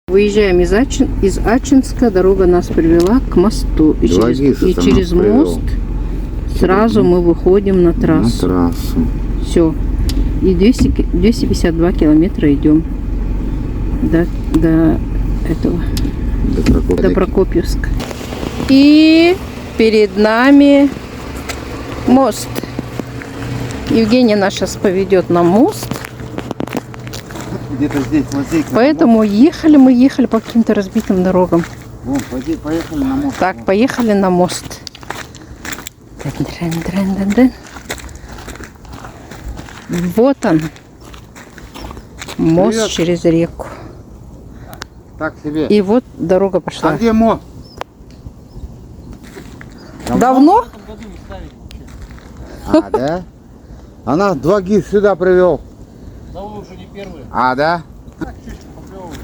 Выезжаем из Ачинска, дорога нас привела к мосту. И через мост сразу мы выходим на трассу. Все. И 252 километра идем до этого, до Прокопьевска. И перед нами мост. Евгения нас сейчас поведет на мост. Где-то здесь, вот здесь. Поэтому ехали по каким-то разбитым дорогам. Вон, поехали на мост. Так, поехали на мост. Вот он. Мост. Привет. Через реку. Так себе. И вот дорога пошла. А где мост? Давно? А, да? Она 2 гид сюда привел. Да вы уже не первые. А, да? Так, щучку поклевывает.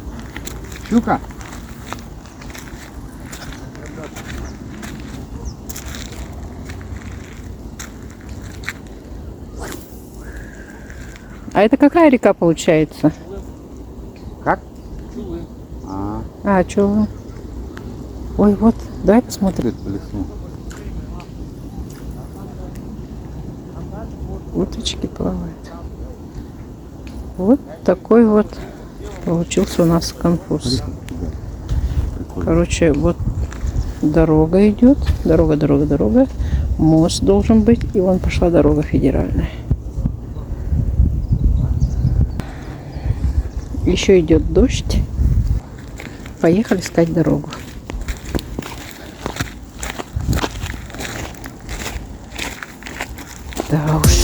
Щука? А это какая река получается? Как? Чулы. А, чего? Ой, вот, давай посмотрим. По лесу. Уточки плавают. Вот такой вот получился у нас конфуз. Короче, вот дорога идет. Дорога. Мост должен быть. И вон пошла дорога федеральная. Еще идет дождь. Поехали искать дорогу. Да уж.